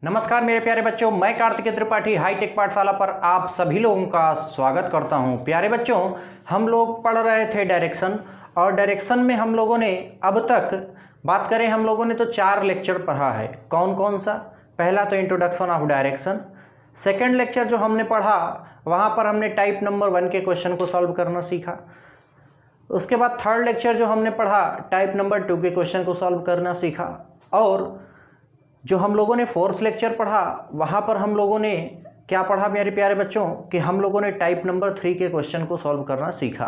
नमस्कार मेरे प्यारे बच्चों, मैं कार्तिकेय त्रिपाठी हाईटेक पाठशाला पर आप सभी लोगों का स्वागत करता हूं। प्यारे बच्चों, हम लोग पढ़ रहे थे डायरेक्शन, और डायरेक्शन में हम लोगों ने अब तक बात करें, हम लोगों ने तो 4 लेक्चर पढ़ा है। कौन कौन सा? पहला तो introduction of direction. Second lecture जो हमने पढ़ा वहाँ पर हमने टाइप नंबर 1 के क्वेश्चन को सॉल्व करना सीखा। उसके बाद थर्ड लेक्चर जो हमने पढ़ा टाइप नंबर 2 के क्वेश्चन को सॉल्व करना सीखा। और जो हम लोगों ने फोर्थ लेक्चर पढ़ा वहाँ पर हम लोगों ने क्या पढ़ा मेरे प्यारे बच्चों कि हम लोगों ने टाइप नंबर 3 के क्वेश्चन को सॉल्व करना सीखा।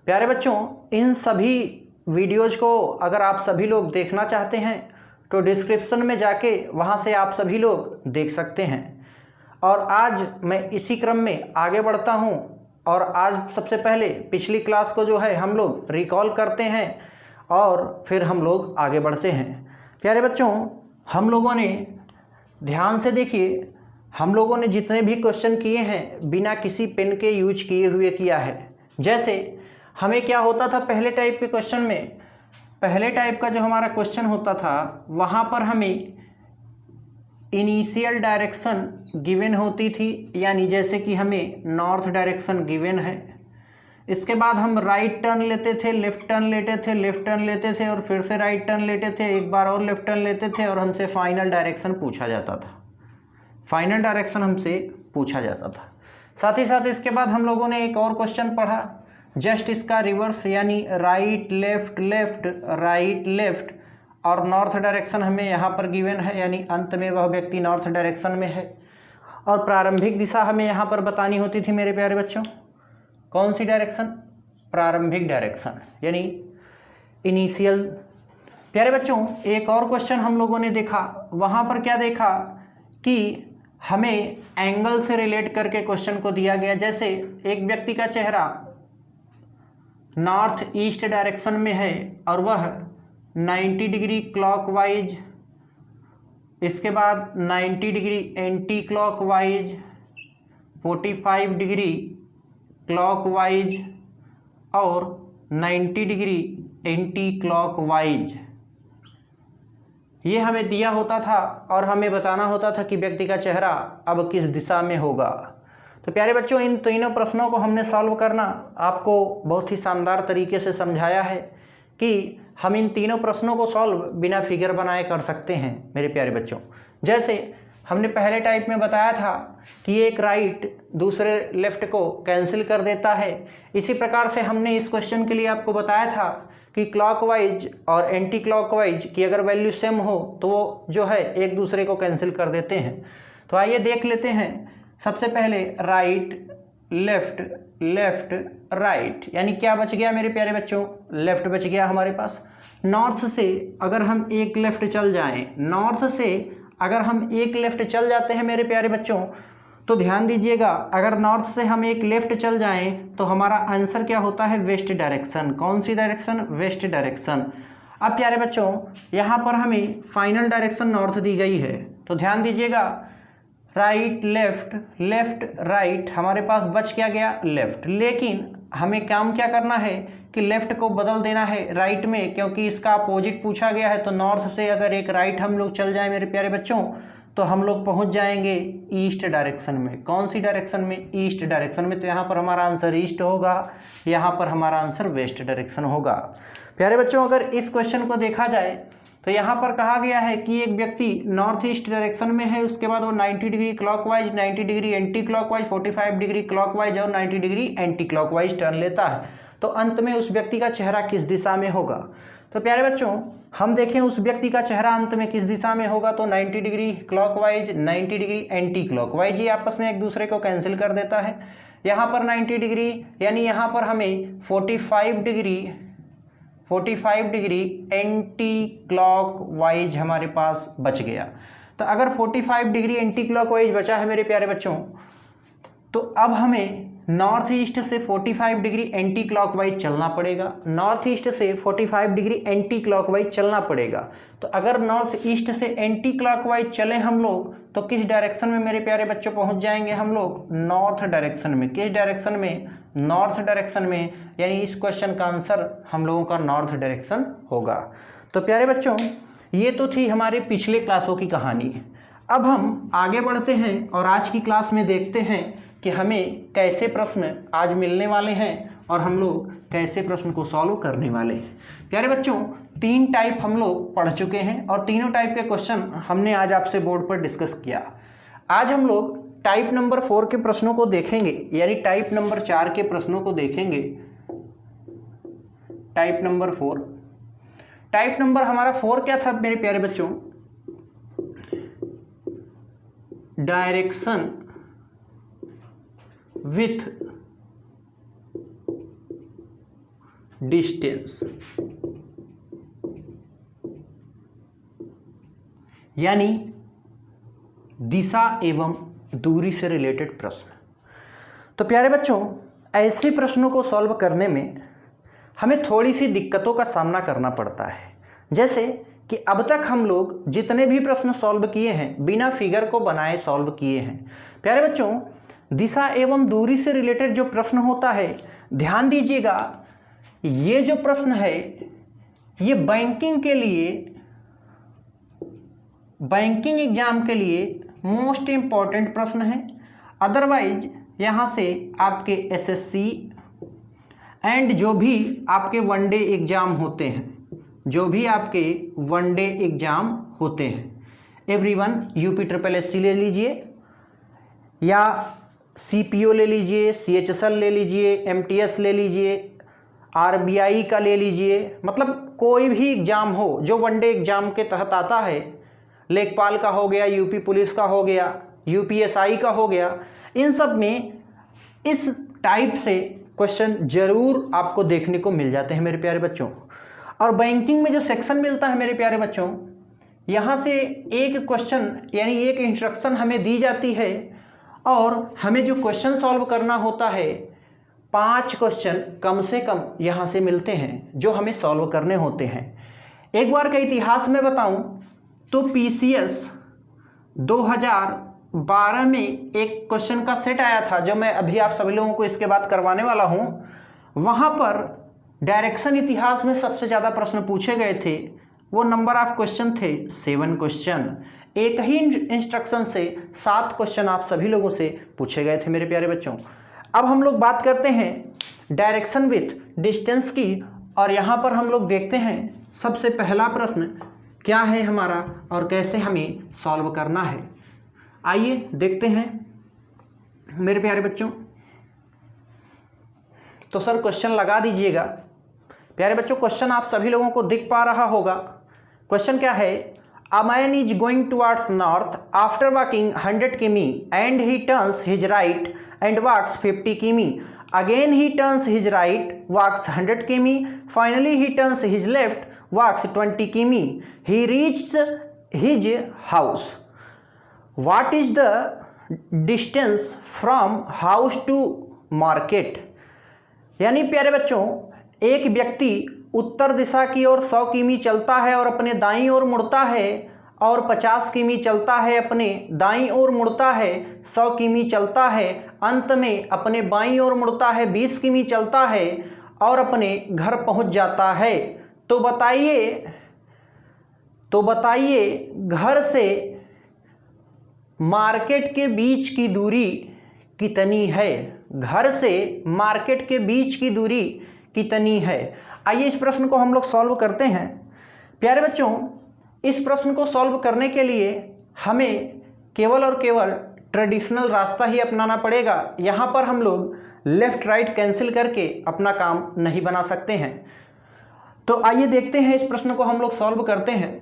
प्यारे बच्चों, इन सभी वीडियोज़ को अगर आप सभी लोग देखना चाहते हैं तो डिस्क्रिप्शन में जाके वहाँ से आप सभी लोग देख सकते हैं। और आज मैं इसी क्रम में आगे बढ़ता हूँ और आज सबसे पहले पिछली क्लास को जो है हम लोग रिकॉल करते हैं और फिर हम लोग आगे बढ़ते हैं। प्यारे बच्चों, हम लोगों ने ध्यान से देखिए, हम लोगों ने जितने भी क्वेश्चन किए हैं बिना किसी पेन के यूज किए हुए किया है। जैसे हमें क्या होता था पहले टाइप के क्वेश्चन में, पहले टाइप का जो हमारा क्वेश्चन होता था वहाँ पर हमें इनिशियल डायरेक्शन गिवन होती थी, यानी जैसे कि हमें नॉर्थ डायरेक्शन गिवन है। इसके बाद हम राइट टर्न लेते थे, लेफ़्ट टर्न लेते थे, लेफ़्ट टर्न लेते थे और फिर से राइट टर्न लेते थे, एक बार और लेफ़्ट टर्न लेते थे और हमसे फाइनल डायरेक्शन पूछा जाता था। फाइनल डायरेक्शन हमसे पूछा जाता था। साथ ही साथ इसके बाद हम लोगों ने एक और क्वेश्चन पढ़ा जस्ट इसका रिवर्स, यानी right left left right left, और नॉर्थ डायरेक्शन हमें यहाँ पर गिवन है, यानी अंत में वह व्यक्ति नॉर्थ डायरेक्शन में है। और प्रारंभिक दिशा हमें यहाँ पर बतानी होती थी मेरे प्यारे बच्चों। कौन सी डायरेक्शन? प्रारंभिक डायरेक्शन, यानी इनिशियल। प्यारे बच्चों, एक और क्वेश्चन हम लोगों ने देखा, वहाँ पर क्या देखा कि हमें एंगल से रिलेट करके क्वेश्चन को दिया गया। जैसे एक व्यक्ति का चेहरा नॉर्थ ईस्ट डायरेक्शन में है और वह 90 डिग्री क्लॉकवाइज, इसके बाद 90 degree anti clockwise, 45 degree clockwise और 90 डिग्री एंटी क्लॉकवाइज, ये हमें दिया होता था और हमें बताना होता था कि व्यक्ति का चेहरा अब किस दिशा में होगा। तो प्यारे बच्चों, इन तीनों प्रश्नों को हमने सॉल्व करना आपको बहुत ही शानदार तरीके से समझाया है कि हम इन तीनों प्रश्नों को सॉल्व बिना फिगर बनाए कर सकते हैं मेरे प्यारे बच्चों। जैसे हमने पहले टाइप में बताया था कि एक राइट दूसरे लेफ़्ट को कैंसिल कर देता है। इसी प्रकार से हमने इस क्वेश्चन के लिए आपको बताया था कि क्लॉकवाइज और एंटी क्लॉकवाइज की अगर वैल्यू सेम हो तो वो जो है एक दूसरे को कैंसिल कर देते हैं। तो आइए देख लेते हैं। सबसे पहले राइट लेफ़्ट लेफ़्ट राइट, यानी क्या बच गया मेरे प्यारे बच्चों? लेफ़्ट बच गया हमारे पास। नॉर्थ से अगर हम एक लेफ़्ट चल जाएं, नॉर्थ से अगर हम एक लेफ़्ट चल जाते हैं मेरे प्यारे बच्चों, तो ध्यान दीजिएगा, अगर नॉर्थ से हम एक लेफ़्ट चल जाएं तो हमारा आंसर क्या होता है? West direction. कौन सी डायरेक्शन? West direction. अब प्यारे बच्चों, यहाँ पर हमें फाइनल डायरेक्शन नॉर्थ दी गई है, तो ध्यान दीजिएगा, राइट लेफ़्ट लेफ़्ट राइट, हमारे पास बच क्या गया? लेफ़्ट। लेकिन हमें काम क्या करना है कि लेफ़्ट को बदल देना है राइट में, क्योंकि इसका अपोजिट पूछा गया है। तो नॉर्थ से अगर एक राइट हम लोग चल जाएं मेरे प्यारे बच्चों तो हम लोग पहुंच जाएंगे ईस्ट डायरेक्शन में। कौन सी डायरेक्शन में? ईस्ट डायरेक्शन में। तो यहाँ पर हमारा आंसर ईस्ट होगा, यहाँ पर हमारा आंसर वेस्ट डायरेक्शन होगा। प्यारे बच्चों, अगर इस क्वेश्चन को देखा जाए तो यहाँ पर कहा गया है कि एक व्यक्ति नॉर्थ ईस्ट डायरेक्शन में है, उसके बाद वो 90 degree clockwise, 90 degree anti clockwise, 45 degree clockwise और 90 डिग्री एंटी क्लॉकवाइज टर्न लेता है। तो अंत में उस व्यक्ति का चेहरा किस दिशा में होगा? तो प्यारे बच्चों, हम देखें उस व्यक्ति का चेहरा अंत में किस दिशा में होगा। तो 90 degree clockwise, 90 degree anti clockwise, ये आपस में एक दूसरे को कैंसिल कर देता है। यहाँ पर 90 डिग्री, यानी यहाँ पर हमें 45 डिग्री एंटी क्लॉकवाइज हमारे पास बच गया। तो अगर 45 डिग्री एंटी क्लॉकवाइज बचा है मेरे प्यारे बच्चों, तो अब हमें नॉर्थ ईस्ट से 45 डिग्री एंटी क्लॉकवाइज चलना पड़ेगा। नॉर्थ ईस्ट से 45 डिग्री एंटी क्लॉकवाइज चलना पड़ेगा। तो अगर नॉर्थ ईस्ट से एंटी क्लॉकवाइज चले हम लोग तो किस डायरेक्शन में मेरे प्यारे बच्चों पहुंच जाएंगे हम लोग? नॉर्थ डायरेक्शन में। किस डायरेक्शन में? नॉर्थ डायरेक्शन में, यानी इस क्वेश्चन का आंसर हम लोगों का नॉर्थ डायरेक्शन होगा। तो प्यारे बच्चों, ये तो थी हमारे पिछले क्लासों की कहानी। अब हम आगे बढ़ते हैं और आज की क्लास में देखते हैं कि हमें कैसे प्रश्न आज मिलने वाले हैं और हम लोग कैसे प्रश्न को सॉल्व करने वाले हैं। प्यारे बच्चों, 3 टाइप हम लोग पढ़ चुके हैं और तीनों टाइप के क्वेश्चन हमने आज आपसे बोर्ड पर डिस्कस किया। आज हम लोग टाइप नंबर 4 के प्रश्नों को देखेंगे, यानी टाइप नंबर 4 के प्रश्नों को देखेंगे। टाइप नंबर 4, टाइप नंबर हमारा 4 क्या था मेरे प्यारे बच्चों? डायरेक्शन विथ डिस्टेंस, यानी दिशा एवं दूरी से रिलेटेड प्रश्न। तो प्यारे बच्चों, ऐसे प्रश्नों को सॉल्व करने में हमें थोड़ी सी दिक्कतों का सामना करना पड़ता है। जैसे कि अब तक हम लोग जितने भी प्रश्न सॉल्व किए हैं बिना फिगर को बनाए सॉल्व किए हैं। प्यारे बच्चों, दिशा एवं दूरी से रिलेटेड जो प्रश्न होता है, ध्यान दीजिएगा, ये जो प्रश्न है ये बैंकिंग के लिए, बैंकिंग एग्जाम के लिए मोस्ट इम्पॉर्टेंट प्रश्न है। अदरवाइज यहाँ से आपके एसएससी एंड जो भी आपके वनडे एग्ज़ाम होते हैं, जो भी आपके वनडे एग्ज़ाम होते हैं, एवरीवन यूपी ट्रिपल एससी ले लीजिए या सीपीओ ले लीजिए, सीएचएसएल ले लीजिए, एमटीएस ले लीजिए, आरबीआई का ले लीजिए, मतलब कोई भी एग्ज़ाम हो जो वनडे एग्ज़ाम के तहत आता है, लेखपाल का हो गया, यूपी पुलिस का हो गया, यूपीएसआई का हो गया, इन सब में इस टाइप से क्वेश्चन जरूर आपको देखने को मिल जाते हैं मेरे प्यारे बच्चों। और बैंकिंग में जो सेक्शन मिलता है मेरे प्यारे बच्चों, यहाँ से एक क्वेश्चन यानी एक इंस्ट्रक्शन हमें दी जाती है और हमें जो क्वेश्चन सॉल्व करना होता है 5 क्वेश्चन कम से कम यहाँ से मिलते हैं जो हमें सॉल्व करने होते हैं। एक बार का इतिहास में बताऊँ तो पीसीएस 2012 में एक क्वेश्चन का सेट आया था जो मैं अभी आप सभी लोगों को इसके बाद करवाने वाला हूँ। वहाँ पर डायरेक्शन इतिहास में सबसे ज़्यादा प्रश्न पूछे गए थे। वो नंबर ऑफ क्वेश्चन थे 7 क्वेश्चन। एक ही इंस्ट्रक्शन से 7 क्वेश्चन आप सभी लोगों से पूछे गए थे मेरे प्यारे बच्चों। अब हम लोग बात करते हैं डायरेक्शन विथ डिस्टेंस की और यहाँ पर हम लोग देखते हैं सबसे पहला प्रश्न क्या है हमारा और कैसे हमें सॉल्व करना है। आइए देखते हैं मेरे प्यारे बच्चों। तो सर क्वेश्चन लगा दीजिएगा। प्यारे बच्चों, क्वेश्चन आप सभी लोगों को दिख पा रहा होगा। क्वेश्चन क्या है? A man is going towards north after walking 100 किमी and he turns his right and walks 50 किमी। Again he turns his right, walks 100 किमी। Finally he turns his left, walks 20 किमी। He reaches his house. What is the distance from house to market? यानी प्यारे बच्चों, एक व्यक्ति उत्तर दिशा की ओर 100 किमी चलता है और अपने दाईं ओर मुड़ता है और 50 किमी चलता है, अपने दाईं ओर मुड़ता है, 100 किमी चलता है, अंत में अपने बाईं ओर मुड़ता है, 20 किमी चलता है और अपने घर पहुंच जाता है। तो बताइए घर से मार्केट के बीच की दूरी कितनी है? घर से मार्केट के बीच की दूरी कितनी है? आइए इस प्रश्न को हम लोग सॉल्व करते हैं। प्यारे बच्चों, इस प्रश्न को सॉल्व करने के लिए हमें केवल और केवल ट्रेडिशनल रास्ता ही अपनाना पड़ेगा। यहाँ पर हम लोग लेफ़्ट राइट कैंसिल करके अपना काम नहीं बना सकते हैं। तो आइए देखते हैं, इस प्रश्न को हम लोग सॉल्व करते हैं।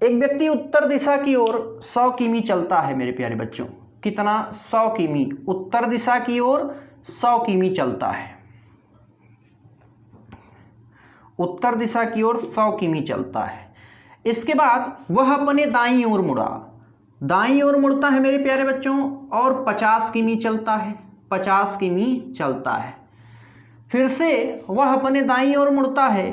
एक व्यक्ति उत्तर दिशा की ओर 100 किमी चलता है मेरे प्यारे बच्चों। कितना? 100 किमी। उत्तर दिशा की ओर 100 किमी चलता है। उत्तर दिशा की ओर 100 किमी चलता है। इसके बाद वह अपने दाईं ओर मुड़ा। दाईं ओर मुड़ता है मेरे प्यारे बच्चों और 50 किमी चलता है। 50 किमी चलता है। फिर से वह अपने दाईं ओर मुड़ता है,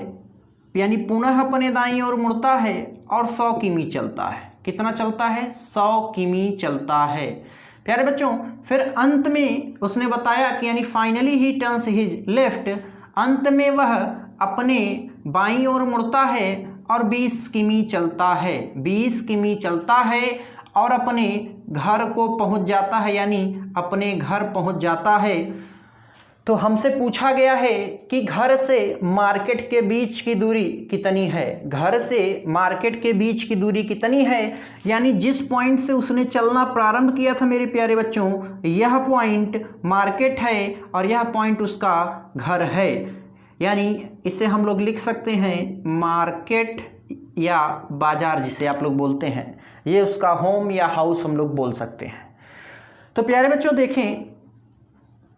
यानी पुनः अपने दाईं ओर मुड़ता है और 100 किमी चलता है। कितना चलता है? 100 किमी चलता है प्यारे बच्चों। फिर अंत में उसने बताया कि यानी finally he turns his left, अंत में वह अपने बाईं ओर मुड़ता है और 20 किमी चलता है। 20 किमी चलता है और अपने घर को पहुंच जाता है, यानी अपने घर पहुंच जाता है। तो हमसे पूछा गया है कि घर से मार्केट के बीच की दूरी कितनी है। घर से मार्केट के बीच की दूरी कितनी है, यानी जिस पॉइंट से उसने चलना प्रारंभ किया था मेरे प्यारे बच्चों, यह पॉइंट मार्केट है और यह पॉइंट उसका घर है। यानी इसे हम लोग लिख सकते हैं मार्केट या बाजार, जिसे आप लोग बोलते हैं, ये उसका होम या हाउस हम लोग बोल सकते हैं। तो प्यारे बच्चों देखें,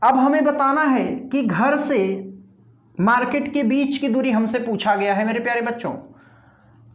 अब हमें बताना है कि घर से मार्केट के बीच की दूरी हमसे पूछा गया है। मेरे प्यारे बच्चों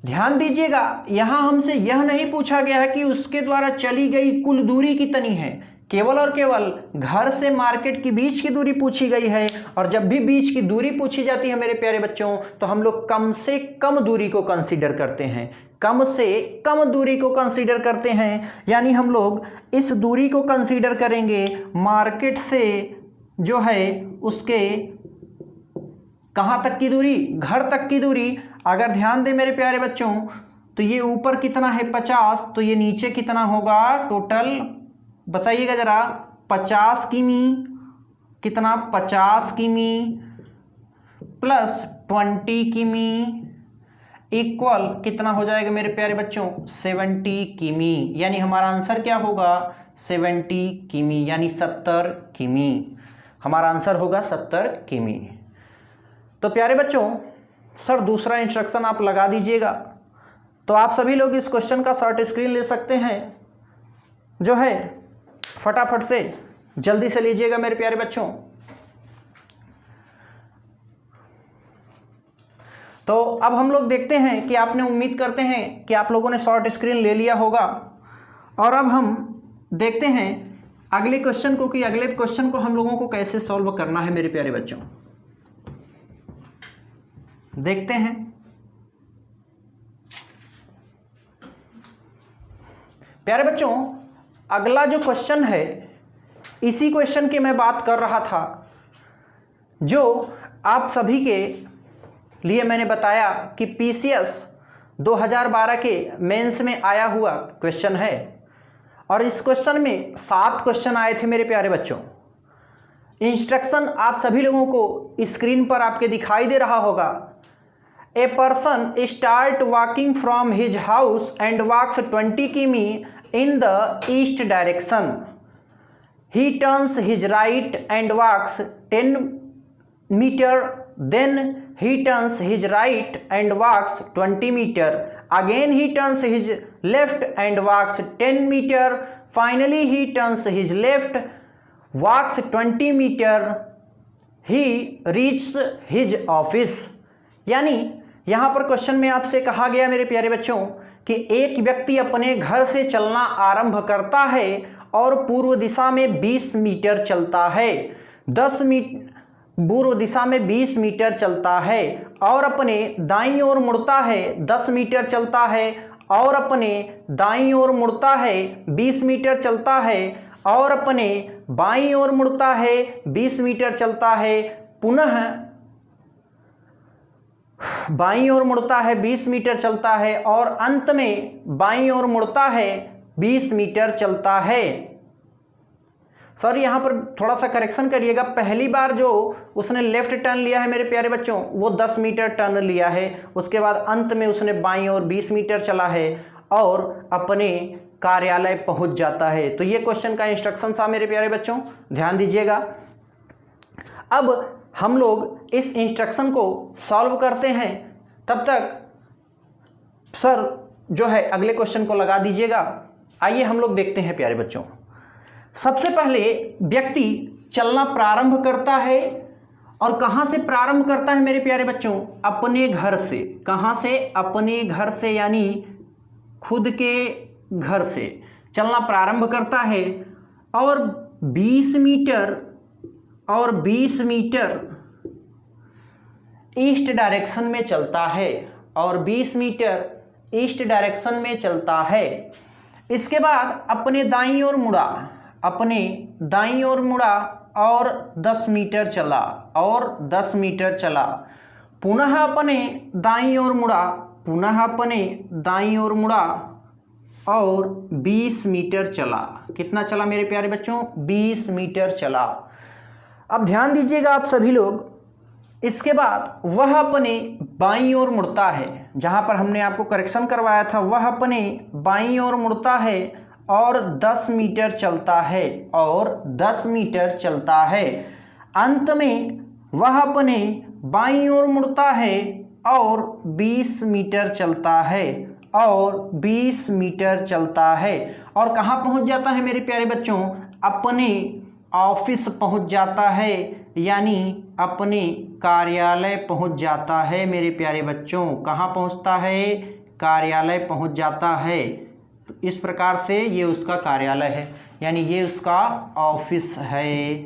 ध्यान दीजिएगा, यहाँ हमसे यह नहीं पूछा गया है कि उसके द्वारा चली गई कुल दूरी कितनी है, केवल और केवल घर से मार्केट के बीच की दूरी पूछी गई है। और जब भी बीच की दूरी पूछी जाती है मेरे प्यारे बच्चों, तो हम लोग कम से कम दूरी को कंसीडर करते हैं, कम से कम दूरी को कंसीडर करते हैं। यानी हम लोग इस दूरी को कंसीडर करेंगे मार्केट से जो है उसके कहाँ तक की दूरी, घर तक की दूरी। अगर ध्यान दें मेरे प्यारे बच्चों, तो ये ऊपर कितना है 50, तो ये नीचे कितना होगा टोटल बताइएगा जरा। 50 किमी, कितना 50 किमी प्लस 20 किमी इक्वल कितना हो जाएगा मेरे प्यारे बच्चों 70 किमी। यानी हमारा आंसर क्या होगा 70 किमी, यानी 70 किमी। हमारा आंसर होगा 70 किमी। तो प्यारे बच्चों सर दूसरा इंस्ट्रक्शन आप लगा दीजिएगा। तो आप सभी लोग इस क्वेश्चन का शॉर्ट स्क्रीन ले सकते हैं, जो है फटाफट से जल्दी से लीजिएगा मेरे प्यारे बच्चों। तो अब हम लोग देखते हैं कि आपने, उम्मीद करते हैं कि आप लोगों ने शॉर्ट स्क्रीन ले लिया होगा। और अब हम देखते हैं अगले क्वेश्चन को, कि अगले क्वेश्चन को हम लोगों को कैसे सॉल्व करना है मेरे प्यारे बच्चों। देखते हैं। प्यारे बच्चों अगला जो क्वेश्चन है, इसी क्वेश्चन की मैं बात कर रहा था, जो आप सभी के लिए मैंने बताया कि पीसीएस 2012 के मेंस में आया हुआ क्वेश्चन है। और इस क्वेश्चन में 7 क्वेश्चन आए थे मेरे प्यारे बच्चों। इंस्ट्रक्शन आप सभी लोगों को स्क्रीन पर आपके दिखाई दे रहा होगा। A person start walking from his house and walks 20 किमी in the east direction. He turns his right and walks 10 meter. Then he turns his right and walks 20 meter. Again he turns his left and walks 10 meter. Finally he turns his left, walks 20 meter. He reaches his office. यानी यहाँ पर question में आपसे कहा गया मेरे प्यारे बच्चों कि एक व्यक्ति अपने घर से चलना आरंभ करता है और पूर्व दिशा में 20 मीटर चलता है, 10 मीटर पूर्व दिशा में 20 मीटर चलता है, और अपने दाईं ओर मुड़ता है 10 मीटर चलता है, और अपने दाईं ओर मुड़ता है 20 मीटर चलता है, और अपने बाईं ओर मुड़ता है 20 मीटर चलता है, पुनः बाईं ओर मुड़ता है 20 मीटर चलता है, और अंत में बाईं ओर मुड़ता है 20 मीटर चलता है। सॉरी यहाँ पर थोड़ा सा करेक्शन करिएगा, पहली बार जो उसने लेफ्ट टर्न लिया है मेरे प्यारे बच्चों वो 10 मीटर टर्न लिया है, उसके बाद अंत में उसने बाईं ओर 20 मीटर चला है और अपने कार्यालय पहुंच जाता है। तो ये क्वेश्चन का इंस्ट्रक्शन था मेरे प्यारे बच्चों, ध्यान दीजिएगा। अब हम लोग इस इंस्ट्रक्शन को सॉल्व करते हैं, तब तक सर जो है अगले क्वेश्चन को लगा दीजिएगा। आइए हम लोग देखते हैं प्यारे बच्चों। सबसे पहले व्यक्ति चलना प्रारंभ करता है, और कहाँ से प्रारंभ करता है मेरे प्यारे बच्चों, अपने घर से। कहाँ से? अपने घर से, यानी खुद के घर से चलना प्रारंभ करता है, और 20 मीटर ईस्ट डायरेक्शन में चलता है, और 20 मीटर ईस्ट डायरेक्शन में चलता है। इसके बाद अपने दाईं ओर मुड़ा, अपने दाईं ओर मुड़ा और 10 मीटर चला, और 10 मीटर चला, पुनः अपने दाईं ओर मुड़ा, पुनः अपने दाईं ओर मुड़ा, और 20 मीटर चला। कितना चला मेरे प्यारे बच्चों? 20 मीटर चला। अब ध्यान दीजिएगा आप सभी लोग, इसके बाद वह अपने बाईं ओर मुड़ता है। जहां पर हमने आपको करेक्शन करवाया था, वह अपने बाईं ओर मुड़ता है और 10 मीटर चलता है, और 10 मीटर चलता है। अंत में वह अपने बाईं ओर मुड़ता है और 20 मीटर चलता है, और 20 मीटर चलता है, और कहाँ पहुंच जाता है मेरे प्यारे बच्चों? अपने ऑफिस पहुंच जाता है, यानी अपने कार्यालय पहुंच जाता है मेरे प्यारे बच्चों। कहाँ पहुंचता है? कार्यालय पहुंच जाता है। तो इस प्रकार से ये उसका कार्यालय है, यानी ये उसका ऑफिस है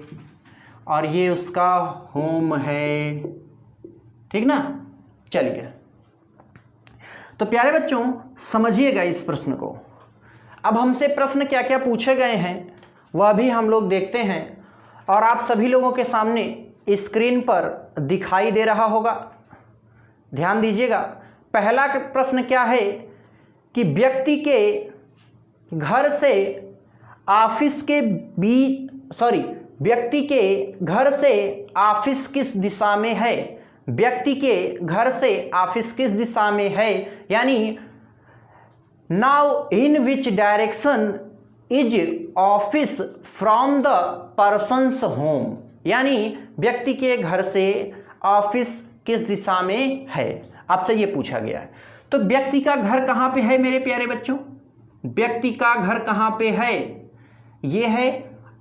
और ये उसका होम है। ठीक ना? चलिए, तो प्यारे बच्चों समझिएगा इस प्रश्न को। अब हमसे प्रश्न क्या क्या पूछे गए हैं वह भी हम लोग देखते हैं, और आप सभी लोगों के सामने स्क्रीन पर दिखाई दे रहा होगा। ध्यान दीजिएगा। पहला प्रश्न क्या है कि व्यक्ति के घर से ऑफिस के व्यक्ति के घर से ऑफिस किस दिशा में है? व्यक्ति के घर से ऑफिस किस दिशा में है, यानी now in which direction is office from the persons home, यानी व्यक्ति के घर से ऑफिस किस दिशा में है, आपसे ये पूछा गया है। तो व्यक्ति का घर कहाँ पे है मेरे प्यारे बच्चों? व्यक्ति का घर कहाँ पे है? ये है,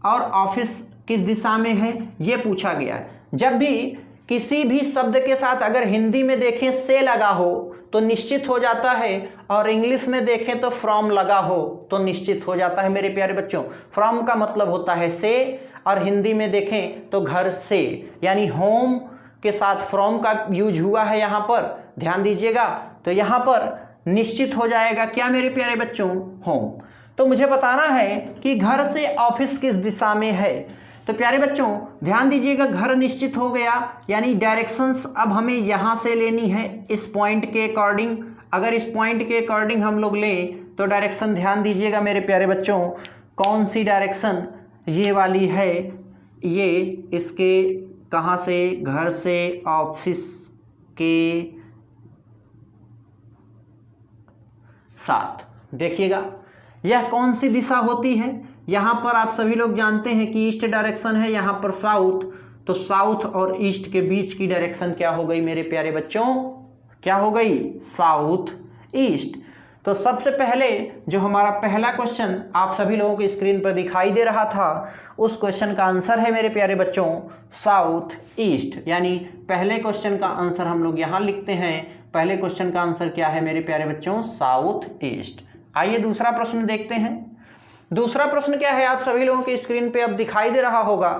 और ऑफिस किस दिशा में है ये पूछा गया है। जब भी किसी भी शब्द के साथ अगर हिंदी में देखें से लगा हो तो निश्चित हो जाता है, और इंग्लिश में देखें तो फ्रॉम लगा हो तो निश्चित हो जाता है मेरे प्यारे बच्चों। फ्रॉम का मतलब होता है से, और हिंदी में देखें तो घर से, यानी होम के साथ फ्रॉम का यूज हुआ है यहाँ पर। ध्यान दीजिएगा, तो यहाँ पर निश्चित हो जाएगा क्या मेरे प्यारे बच्चों? होम। तो मुझे बताना है कि घर से ऑफिस किस दिशा में है। तो प्यारे बच्चों ध्यान दीजिएगा, घर निश्चित हो गया, यानी डायरेक्शंस अब हमें यहाँ से लेनी है इस पॉइंट के अकॉर्डिंग। अगर इस पॉइंट के अकॉर्डिंग हम लोग लें तो डायरेक्शन ध्यान दीजिएगा मेरे प्यारे बच्चों, कौन सी डायरेक्शन? ये वाली है। ये इसके कहाँ से? घर से ऑफिस के साथ। देखिएगा यह कौन सी दिशा होती है? यहाँ पर आप सभी लोग जानते हैं कि ईस्ट डायरेक्शन है, यहाँ पर साउथ। तो साउथ और ईस्ट के बीच की डायरेक्शन क्या हो गई मेरे प्यारे बच्चों? क्या हो गई? South east. तो सबसे पहले जो हमारा पहला क्वेश्चन आप सभी लोगों की स्क्रीन पर दिखाई दे रहा था, उस क्वेश्चन का आंसर है मेरे प्यारे बच्चों साउथ ईस्ट। यानी पहले क्वेश्चन का आंसर हम लोग यहाँ लिखते हैं। पहले क्वेश्चन का आंसर क्या है मेरे प्यारे बच्चों? South east. आइए दूसरा प्रश्न देखते हैं। दूसरा प्रश्न क्या है? आप सभी लोगों की स्क्रीन पे अब दिखाई दे रहा होगा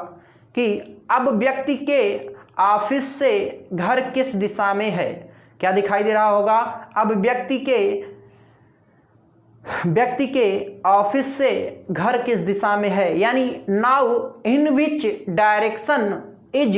कि अब व्यक्ति के ऑफिस से घर किस दिशा में है। क्या दिखाई दे रहा होगा? अब व्यक्ति के ऑफिस से घर किस दिशा में है, यानी now in which direction is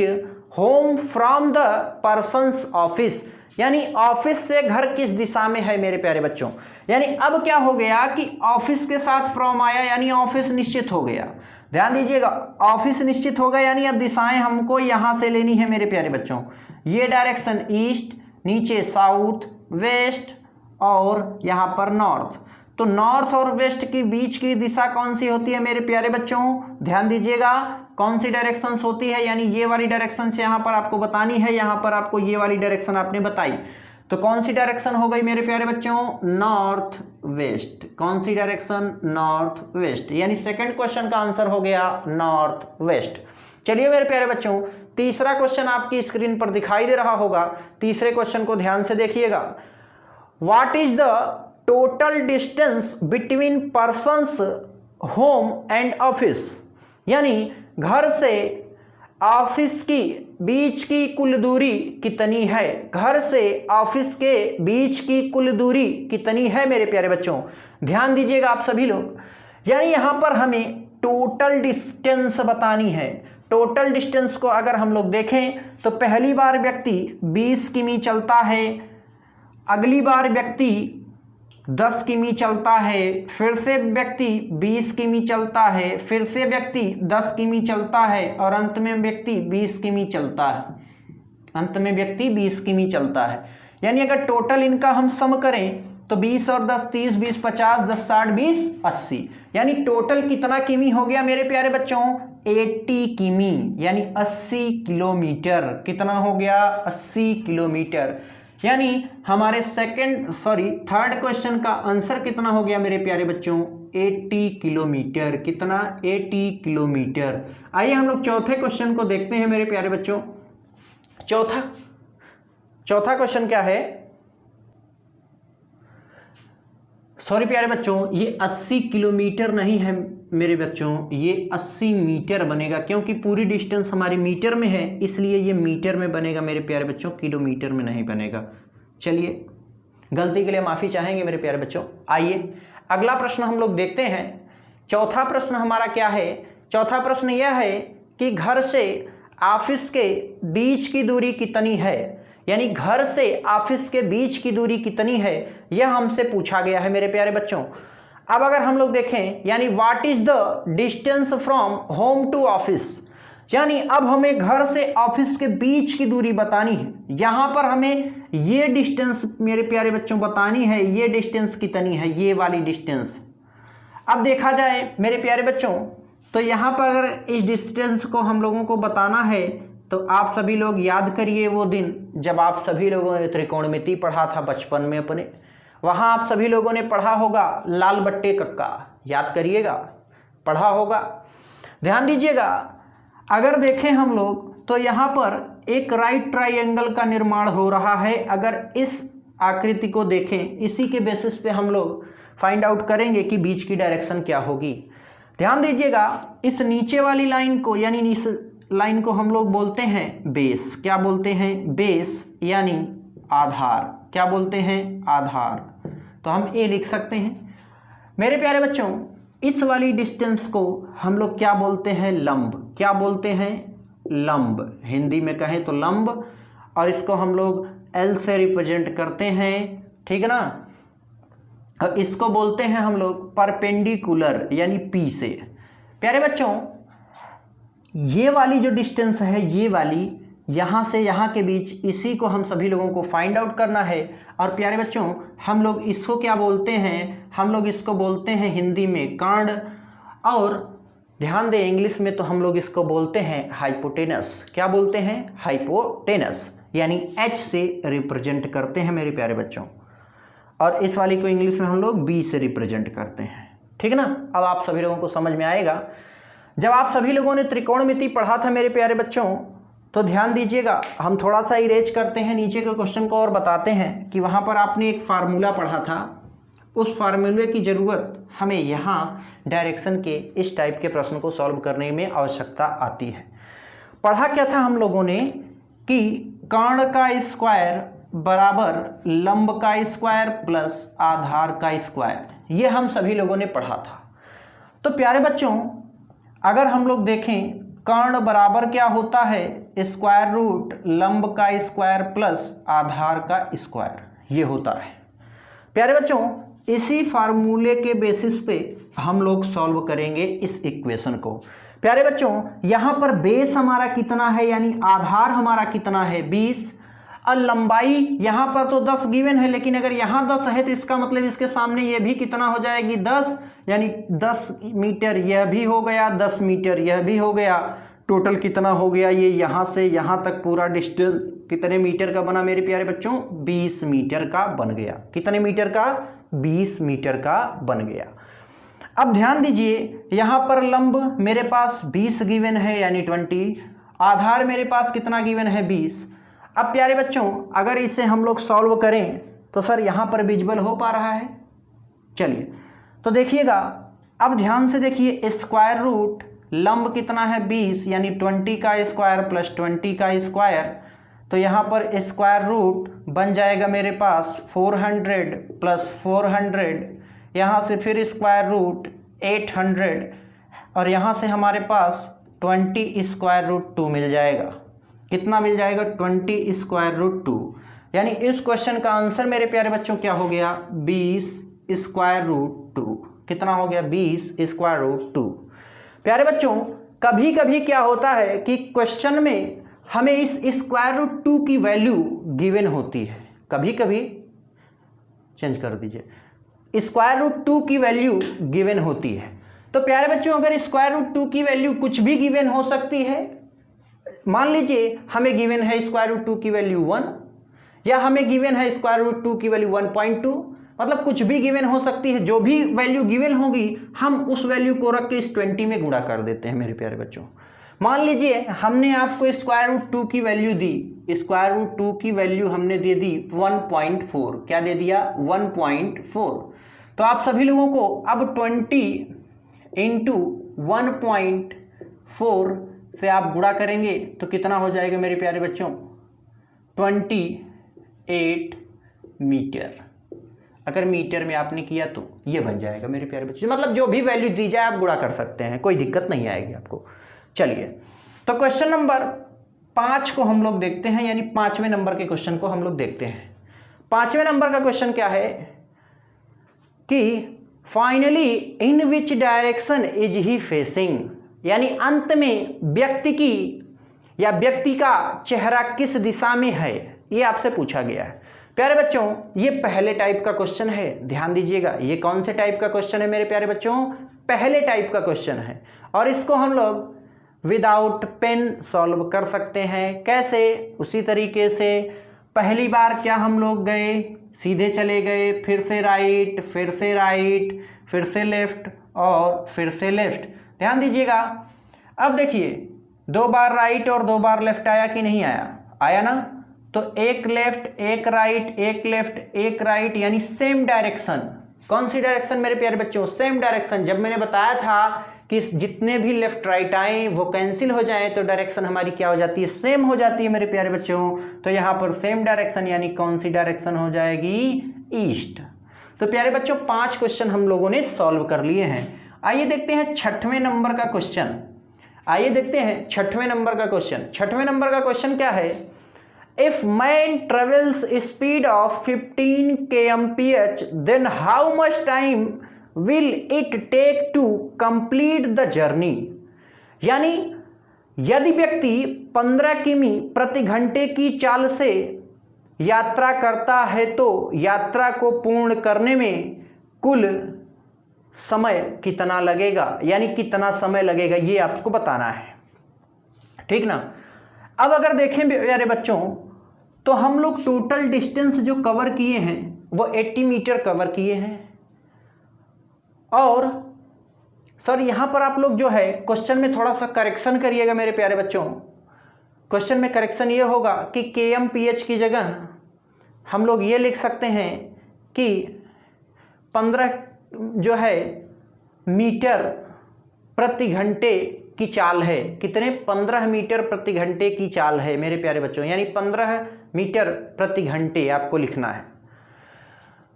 home from the persons office, यानी ऑफिस से घर किस दिशा में है मेरे प्यारे बच्चों। यानी अब क्या हो गया कि ऑफिस के साथ फ्रॉम आया, यानी ऑफिस निश्चित हो गया। ध्यान दीजिएगा, ऑफिस निश्चित हो गया, यानी अब दिशाएं हमको यहां से लेनी है मेरे प्यारे बच्चों। ये डायरेक्शन ईस्ट, नीचे साउथ, वेस्ट और यहां पर नॉर्थ। तो नॉर्थ और वेस्ट के बीच की दिशा कौन सी होती है मेरे प्यारे बच्चों? ध्यान दीजिएगा, कौन सी डायरेक्शंस होती है, यानी ये वाली डायरेक्शंस यहाँ पर आपको बतानी है। यहाँ पर आपको ये वाली डायरेक्शन आपने बताई, तो कौन सी डायरेक्शन हो गई मेरे प्यारे बच्चों? North west. कौन सी डायरेक्शन? North west. यानी सेकंड क्वेश्चन का आंसर हो गया नॉर्थ वेस्ट। चलिए मेरे प्यारे बच्चों, तीसरा क्वेश्चन आपकी स्क्रीन पर दिखाई दे रहा होगा। तीसरे क्वेश्चन को ध्यान से देखिएगा। What is the total distance between persons home and office, यानी घर से ऑफिस की बीच की कुल दूरी कितनी है? घर से ऑफिस के बीच की कुल दूरी कितनी है मेरे प्यारे बच्चों? ध्यान दीजिएगा आप सभी लोग, यानी यहाँ पर हमें टोटल डिस्टेंस बतानी है। टोटल डिस्टेंस को अगर हम लोग देखें तो पहली बार व्यक्ति 20 किमी चलता है, अगली बार व्यक्ति 10 किमी चलता है, फिर से व्यक्ति 20 किमी चलता है, फिर से व्यक्ति 10 किमी चलता है और अंत में व्यक्ति 20 किमी चलता है, अंत में व्यक्ति 20 किमी चलता है। यानी अगर टोटल इनका हम सम करें तो 20 और 10 30, 20 50, 10 60, 20 80, यानी टोटल कितना किमी हो गया मेरे प्यारे बच्चों? 80 किमी, यानी 80 किलोमीटर। कितना हो गया? 80 किलोमीटर। यानी हमारे थर्ड क्वेश्चन का आंसर कितना हो गया मेरे प्यारे बच्चों? 80 किलोमीटर। कितना? 80 किलोमीटर। आइए हम लोग चौथे क्वेश्चन को देखते हैं मेरे प्यारे बच्चों। चौथा क्वेश्चन क्या है? सॉरी प्यारे बच्चों, ये 80 किलोमीटर नहीं है मेरे बच्चों, ये 80 मीटर बनेगा, क्योंकि पूरी डिस्टेंस हमारी मीटर में है, इसलिए ये मीटर में बनेगा मेरे प्यारे बच्चों, किलोमीटर में नहीं बनेगा। चलिए, गलती के लिए माफ़ी चाहेंगे मेरे प्यारे बच्चों। आइए अगला प्रश्न हम लोग देखते हैं। चौथा प्रश्न हमारा क्या है? चौथा प्रश्न यह है कि घर से ऑफिस के बीच की दूरी कितनी है, यानी घर से ऑफिस के बीच की दूरी कितनी है, यह हमसे पूछा गया है मेरे प्यारे बच्चों। अब अगर हम लोग देखें, यानी what is the distance from home to office, यानी अब हमें घर से ऑफिस के बीच की दूरी बतानी है। यहां पर हमें ये डिस्टेंस मेरे प्यारे बच्चों बतानी है, ये डिस्टेंस कितनी है, ये वाली डिस्टेंस। अब देखा जाए मेरे प्यारे बच्चों, तो यहां पर अगर इस डिस्टेंस को हम लोगों को बताना है तो आप सभी लोग याद करिए वो दिन जब आप सभी लोगों ने त्रिकोणमिति पढ़ा था बचपन में अपने। वहाँ आप सभी लोगों ने पढ़ा होगा लाल बट्टे कक्का, याद करिएगा, पढ़ा होगा। ध्यान दीजिएगा, अगर देखें हम लोग तो यहाँ पर एक राइट ट्राइंगल का निर्माण हो रहा है। अगर इस आकृति को देखें, इसी के बेसिस पे हम लोग फाइंड आउट करेंगे कि बीच की डायरेक्शन क्या होगी। ध्यान दीजिएगा, इस नीचे वाली लाइन को, यानी इस लाइन को हम लोग बोलते हैं बेस। क्या बोलते हैं? बेस, यानी आधार। क्या बोलते हैं? आधार। तो हम ए लिख सकते हैं। मेरे प्यारे बच्चों, इस वाली डिस्टेंस को हम लोग क्या बोलते हैं? लंब। क्या बोलते हैं? लंब। हिंदी में कहें तो लंब, और इसको हम लोग एल से रिप्रेजेंट करते हैं, ठीक है ना। और इसको बोलते हैं हम लोग परपेंडिकुलर, यानी पी से। प्यारे बच्चों, ये वाली जो डिस्टेंस है, ये वाली यहाँ से यहाँ के बीच, इसी को हम सभी लोगों को फाइंड आउट करना है। और प्यारे बच्चों, हम लोग इसको क्या बोलते हैं? हम लोग इसको बोलते हैं हिंदी में कर्ण, और ध्यान दें इंग्लिश में तो हम लोग इसको बोलते हैं हाइपोटेनस। क्या बोलते हैं? हाइपोटेनस, यानी एच से रिप्रेजेंट करते हैं मेरे प्यारे बच्चों। और इस वाली को इंग्लिश में हम लोग बी से रिप्रेजेंट करते हैं, ठीक है ना। अब आप सभी लोगों को समझ में आएगा। जब आप सभी लोगों ने त्रिकोणमिति पढ़ा था मेरे प्यारे बच्चों, तो ध्यान दीजिएगा, हम थोड़ा सा इरेज करते हैं नीचे के क्वेश्चन को और बताते हैं कि वहाँ पर आपने एक फार्मूला पढ़ा था। उस फार्मूले की ज़रूरत हमें यहाँ डायरेक्शन के इस टाइप के प्रश्न को सॉल्व करने में आवश्यकता आती है। पढ़ा क्या था हम लोगों ने कि कर्ण का स्क्वायर बराबर लंब का स्क्वायर प्लस आधार का स्क्वायर, ये हम सभी लोगों ने पढ़ा था। तो प्यारे बच्चों, अगर हम लोग देखें, कर्ण बराबर क्या होता है? स्क्वायर रूट लंब का स्क्वायर प्लस आधार का स्क्वायर, ये होता है। प्यारे बच्चों, इसी फार्मूले के बेसिस पे हम लोग सॉल्व करेंगे इस इक्वेशन को। प्यारे बच्चों, यहाँ पर बेस हमारा कितना है, यानी आधार हमारा कितना है? 20। और लंबाई यहाँ पर तो 10 गिवन है, लेकिन अगर यहाँ 10 है तो इसका मतलब इसके सामने ये भी कितना हो जाएगी? 10, यानी 10 मीटर यह भी हो गया, 10 मीटर यह भी हो गया। टोटल कितना हो गया? ये यहाँ से यहाँ तक पूरा डिस्टेंस कितने मीटर का बना मेरे प्यारे बच्चों? 20 मीटर का बन गया। कितने मीटर का? 20 मीटर का बन गया। अब ध्यान दीजिए, यहाँ पर लंब मेरे पास 20 गिवन है, यानी 20। आधार मेरे पास कितना गिवन है? 20। अब प्यारे बच्चों, अगर इसे हम लोग सॉल्व करें तो सर यहाँ पर विजिबल हो पा रहा है? चलिए तो देखिएगा, अब ध्यान से देखिए, स्क्वायर रूट लंब कितना है? 20, यानी 20 का स्क्वायर प्लस 20 का स्क्वायर। तो यहाँ पर स्क्वायर रूट बन जाएगा मेरे पास 400 प्लस 400, यहाँ से फिर स्क्वायर रूट 800, और यहाँ से हमारे पास 20 स्क्वायर रूट 2 मिल जाएगा। कितना मिल जाएगा? 20 स्क्वायर रूट 2। यानी इस क्वेश्चन का आंसर मेरे प्यारे बच्चों क्या हो गया, 20√2। कितना हो गया, 20√2। प्यारे बच्चों कभी कभी क्या होता है कि क्वेश्चन में हमें इस √2 की वैल्यू गिवन होती है, कभी कभी चेंज कर दीजिए, √2 की वैल्यू गिवन होती है। तो प्यारे बच्चों अगर √2 की वैल्यू कुछ भी गिवन हो सकती है, मान लीजिए हमें गिवन है √2 की वैल्यू 1 या हमें गिवन है √2 की वैल्यू 1.2, मतलब कुछ भी गिवन हो सकती है। जो भी वैल्यू गिवन होगी हम उस वैल्यू को रख के इस 20 में गुणा कर देते हैं मेरे प्यारे बच्चों। मान लीजिए हमने आपको √2 की वैल्यू दी, √2 की वैल्यू हमने दे दी 1.4, क्या दे दिया, 1.4। तो आप सभी लोगों को अब 20 × 1.4 से आप गुणा करेंगे तो कितना हो जाएगा मेरे प्यारे बच्चों, 28 मीटर। अगर मीटर में आपने किया तो ये बन जाएगा मेरे प्यारे बच्चों, मतलब जो भी वैल्यू दी जाए आप गुणा कर सकते हैं, कोई दिक्कत नहीं आएगी आपको। चलिए तो क्वेश्चन नंबर 5 को हम लोग देखते हैं, यानी 5वें नंबर के क्वेश्चन को हम लोग देखते हैं। 5वें नंबर का क्वेश्चन क्या है कि finally in which direction is he facing, यानी अंत में व्यक्ति की या व्यक्ति का चेहरा किस दिशा में है, ये आपसे पूछा गया है। प्यारे बच्चों ये पहले टाइप का क्वेश्चन है, ध्यान दीजिएगा। ये कौन से टाइप का क्वेश्चन है मेरे प्यारे बच्चों, पहले टाइप का क्वेश्चन है, और इसको हम लोग विदाउट पेन सॉल्व कर सकते हैं। कैसे, उसी तरीके से पहली बार क्या हम लोग गए, सीधे चले गए, फिर से राइट, फिर से राइट, फिर से लेफ्ट और फिर से लेफ्ट। ध्यान दीजिएगा। अब देखिए 2 बार राइट और 2 बार लेफ्ट आया कि नहीं आया, आया ना। तो एक लेफ्ट एक राइट, एक लेफ्ट एक राइट, यानी सेम डायरेक्शन। कौन सी डायरेक्शन मेरे प्यारे बच्चों, सेम डायरेक्शन। जब मैंने बताया था कि जितने भी लेफ्ट राइट आए वो कैंसिल हो जाए तो डायरेक्शन हमारी क्या हो जाती है, सेम हो जाती है मेरे प्यारे बच्चों। तो यहाँ पर सेम डायरेक्शन यानी कौन सी डायरेक्शन हो जाएगी, ईस्ट। तो प्यारे बच्चों 5 क्वेश्चन हम लोगों ने सॉल्व कर लिए हैं। आइए देखते हैं 6वें नंबर का क्वेश्चन। आइए देखते हैं 6वें नंबर का क्वेश्चन। 6वें नंबर का क्वेश्चन क्या है, if man travels speed of 15 kmph then how much time will it take to complete the journey, यानी यदि व्यक्ति 15 किमी प्रति घंटे की चाल से यात्रा करता है तो यात्रा को पूर्ण करने में कुल समय कितना लगेगा, यानी कितना समय लगेगा ये आपको बताना है, ठीक ना। अब अगर देखें प्यारे बच्चों तो हम लोग टोटल डिस्टेंस जो कवर किए हैं वो 80 मीटर कवर किए हैं। और सर यहाँ पर आप लोग जो है क्वेश्चन में थोड़ा सा करेक्शन करिएगा मेरे प्यारे बच्चों। क्वेश्चन में करेक्शन ये होगा कि kmph की जगह हम लोग ये लिख सकते हैं कि 15 जो है मीटर प्रति घंटे की चाल है। कितने, 15 मीटर प्रति घंटे की चाल है मेरे प्यारे बच्चों, यानी 15 मीटर प्रति घंटे आपको लिखना है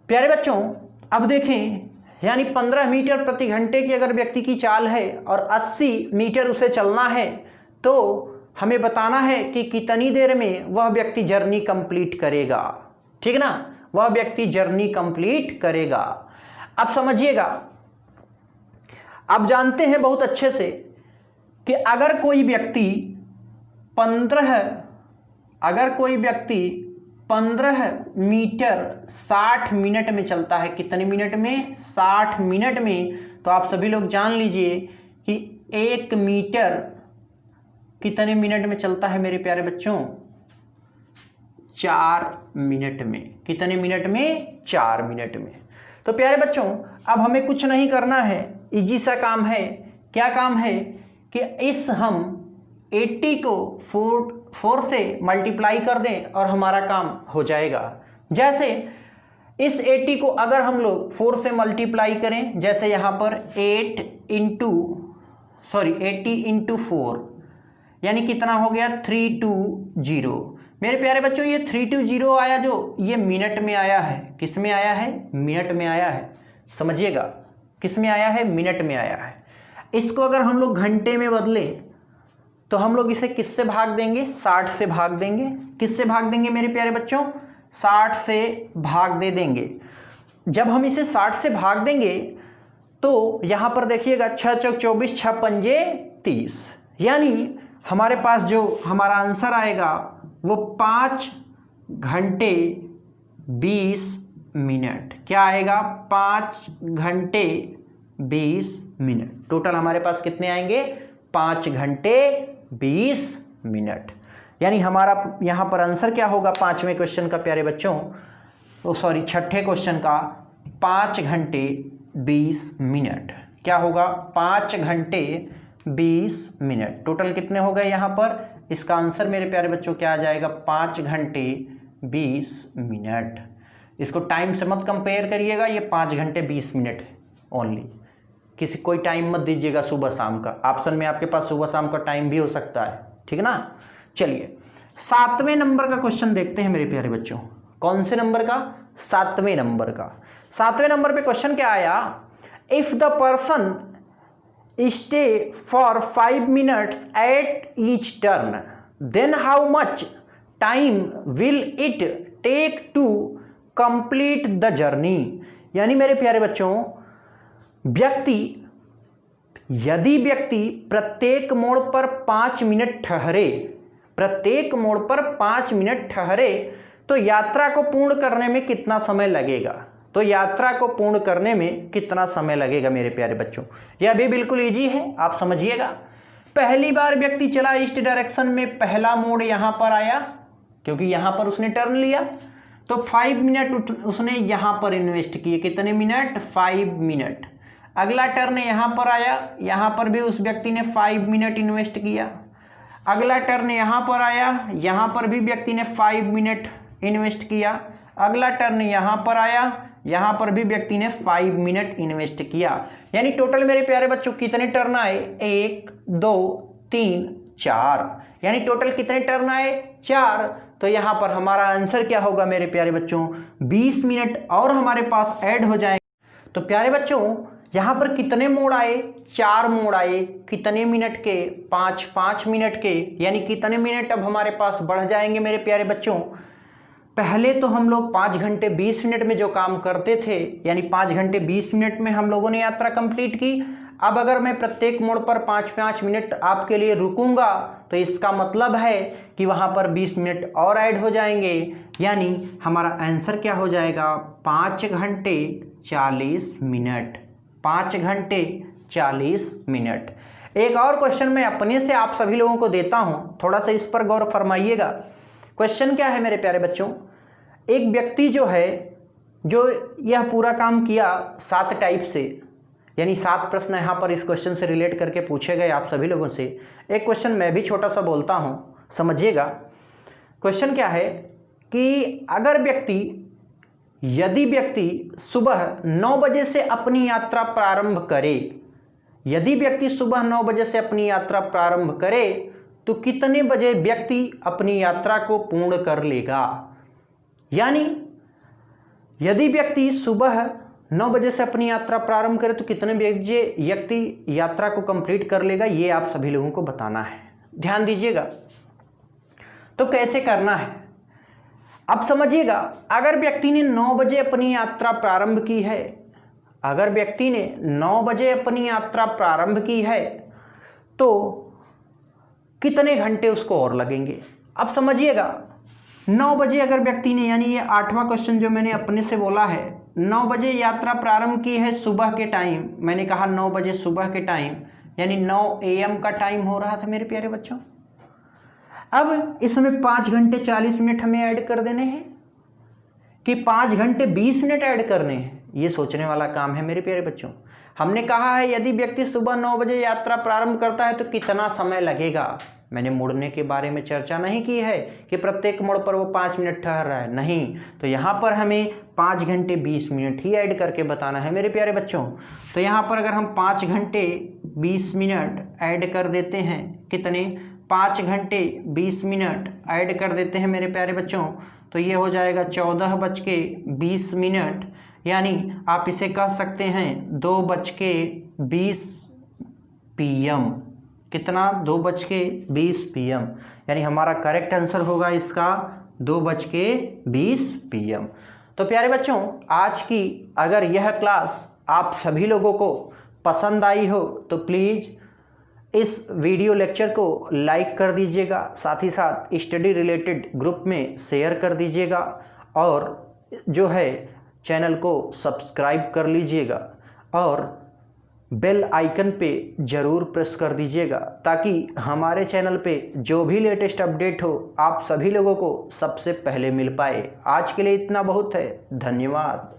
प्यारे बच्चों। अब देखें यानी 15 मीटर प्रति घंटे की अगर व्यक्ति की चाल है और 80 मीटर उसे चलना है तो हमें बताना है कि कितनी देर में वह व्यक्ति जर्नी कंप्लीट करेगा, ठीक ना, वह व्यक्ति जर्नी कंप्लीट करेगा। अब समझिएगा, आप जानते हैं बहुत अच्छे से कि अगर कोई व्यक्ति 15 मीटर 60 मिनट में चलता है, कितने मिनट में, 60 मिनट में, तो आप सभी लोग जान लीजिए कि 1 मीटर कितने मिनट में चलता है मेरे प्यारे बच्चों, 4 मिनट में। कितने मिनट में, 4 मिनट में। तो प्यारे बच्चों अब हमें कुछ नहीं करना है, इजी सा काम है। क्या काम है कि इस हम 80 को 4 से मल्टीप्लाई कर दें और हमारा काम हो जाएगा। जैसे इस 80 को अगर हम लोग 4 से मल्टीप्लाई करें, जैसे यहाँ पर 80 × 4 यानी कितना हो गया, 320। मेरे प्यारे बच्चों ये 320 आया जो ये मिनट में आया है, किस में आया है, मिनट में आया है। समझिएगा किस में आया है, मिनट में आया है। इसको अगर हम लोग घंटे में बदले तो हम लोग इसे किससे भाग देंगे, 60 से भाग देंगे। किससे भाग देंगे मेरे प्यारे बच्चों, 60 से भाग दे देंगे। जब हम इसे 60 से भाग देंगे तो यहाँ पर देखिएगा 6 चौक 24, 6 पंजे 30, यानी हमारे पास जो हमारा आंसर आएगा वो 5 घंटे 20 मिनट। क्या आएगा? 5 घंटे 20 मिनट। टोटल हमारे पास कितने आएंगे? 5 घंटे 20 मिनट। यानी हमारा यहाँ पर आंसर क्या होगा 5वें क्वेश्चन का प्यारे बच्चों, छठे क्वेश्चन का 5 घंटे 20 मिनट। क्या होगा? 5 घंटे 20 मिनट। टोटल कितने हो गए यहाँ पर? इसका आंसर मेरे प्यारे बच्चों क्या आ जाएगा? 5 घंटे 20 मिनट। इसको टाइम से मत कंपेयर करिएगा, ये 5 घंटे 20 मिनट ओनली। किसी कोई टाइम मत दीजिएगा सुबह शाम का। ऑप्शन में आपके पास सुबह शाम का टाइम भी हो सकता है, ठीक है ना। चलिए 7वें नंबर का क्वेश्चन देखते हैं मेरे प्यारे बच्चों। कौन से नंबर का? 7वें नंबर का। 7वें नंबर पे क्वेश्चन क्या आया? If the person stay for 5 minutes at each turn then how much time will it take to complete the journey. यानी मेरे प्यारे बच्चों, यदि व्यक्ति प्रत्येक मोड़ पर 5 मिनट ठहरे, प्रत्येक मोड़ पर 5 मिनट ठहरे तो यात्रा को पूर्ण करने में कितना समय लगेगा? तो यात्रा को पूर्ण करने में कितना समय लगेगा मेरे प्यारे बच्चों? यह भी बिल्कुल इजी है, आप समझिएगा। पहली बार व्यक्ति चला ईस्ट डायरेक्शन में, पहला मोड़ यहाँ पर आया क्योंकि यहाँ पर उसने टर्न लिया, तो 5 मिनट उसने यहाँ पर इन्वेस्ट किए। कितने मिनट? 5 मिनट। अगला टर्न यहाँ पर आया, यहाँ पर भी उस व्यक्ति ने 5 मिनट इन्वेस्ट किया। अगला टर्न यहाँ पर आया, यहाँ पर भी व्यक्ति ने 5 मिनट इन्वेस्ट किया। अगला टर्न यहाँ पर आया, यहाँ पर भी व्यक्ति ने 5 मिनट इन्वेस्ट किया। यानी टोटल मेरे प्यारे बच्चों कितने टर्न आए? 1 2 3 4। यानी टोटल कितने टर्न आए? 4। तो यहाँ पर हमारा आंसर क्या होगा मेरे प्यारे बच्चों? 20 मिनट और हमारे पास ऐड हो जाएंगे। तो प्यारे बच्चों यहाँ पर कितने मोड़ आए? 4 मोड़ आए। कितने मिनट के? 5 मिनट के। यानी कितने मिनट अब हमारे पास बढ़ जाएंगे मेरे प्यारे बच्चों? पहले तो हम लोग 5 घंटे 20 मिनट में जो काम करते थे, यानी 5 घंटे 20 मिनट में हम लोगों ने यात्रा कंप्लीट की। अब अगर मैं प्रत्येक मोड़ पर 5-5 मिनट आपके लिए रुकूंगा तो इसका मतलब है कि वहाँ पर 20 मिनट और ऐड हो जाएंगे। यानी हमारा आंसर क्या हो जाएगा? 5 घंटे 40 मिनट। 5 घंटे 40 मिनट। एक और क्वेश्चन मैं अपने से आप सभी लोगों को देता हूँ, थोड़ा सा इस पर गौर फरमाइएगा। क्वेश्चन क्या है मेरे प्यारे बच्चों? एक व्यक्ति जो है, जो यह पूरा काम किया 7 टाइप से, यानी 7 प्रश्न यहाँ पर इस क्वेश्चन से रिलेट करके पूछे गए आप सभी लोगों से। एक क्वेश्चन मैं भी छोटा सा बोलता हूँ, समझिएगा। क्वेश्चन क्या है कि यदि व्यक्ति सुबह 9 बजे से अपनी यात्रा प्रारंभ करे, यदि व्यक्ति सुबह 9 बजे से अपनी यात्रा प्रारंभ करे तो कितने बजे व्यक्ति अपनी यात्रा को पूर्ण कर लेगा? यानी यदि व्यक्ति सुबह 9 बजे से अपनी यात्रा प्रारंभ करे तो कितने बजे व्यक्ति यात्रा को कंप्लीट कर लेगा, ये आप सभी लोगों को बताना है। ध्यान दीजिएगा। तो कैसे करना है अब समझिएगा। अगर व्यक्ति ने 9 बजे अपनी यात्रा प्रारंभ की है, अगर व्यक्ति ने 9 बजे अपनी यात्रा प्रारंभ की है तो कितने घंटे उसको और लगेंगे? अब समझिएगा, 9 बजे अगर व्यक्ति ने, यानी ये 8वां क्वेश्चन जो मैंने अपने से बोला है, 9 बजे यात्रा प्रारंभ की है सुबह के टाइम। मैंने कहा 9 बजे सुबह के टाइम, यानी 9 AM का टाइम हो रहा था मेरे प्यारे बच्चों। अब इसमें 5 घंटे 40 मिनट हमें ऐड कर देने हैं कि 5 घंटे 20 मिनट ऐड करने हैं, ये सोचने वाला काम है मेरे प्यारे बच्चों। हमने कहा है यदि व्यक्ति सुबह 9 बजे यात्रा प्रारंभ करता है तो कितना समय लगेगा। मैंने मुड़ने के बारे में चर्चा नहीं की है कि प्रत्येक मोड़ पर वो 5 मिनट ठहर रहा है, नहीं। तो यहाँ पर हमें 5 घंटे 20 मिनट ही ऐड करके बताना है मेरे प्यारे बच्चों। तो यहाँ पर अगर हम 5 घंटे 20 मिनट ऐड कर देते हैं, कितने? 5 घंटे 20 मिनट ऐड कर देते हैं मेरे प्यारे बच्चों, तो ये हो जाएगा 14:20 मिनट। यानी आप इसे कह सकते हैं 2:20 PM। कितना? 2:20 PM। यानी हमारा करेक्ट आंसर होगा इसका 2:20 PM। तो प्यारे बच्चों, आज की अगर यह क्लास आप सभी लोगों को पसंद आई हो तो प्लीज़ इस वीडियो लेक्चर को लाइक कर दीजिएगा, साथ ही साथ स्टडी रिलेटेड ग्रुप में शेयर कर दीजिएगा और जो है चैनल को सब्सक्राइब कर लीजिएगा और बेल आइकन पे ज़रूर प्रेस कर दीजिएगा ताकि हमारे चैनल पे जो भी लेटेस्ट अपडेट हो आप सभी लोगों को सबसे पहले मिल पाए। आज के लिए इतना बहुत है, धन्यवाद।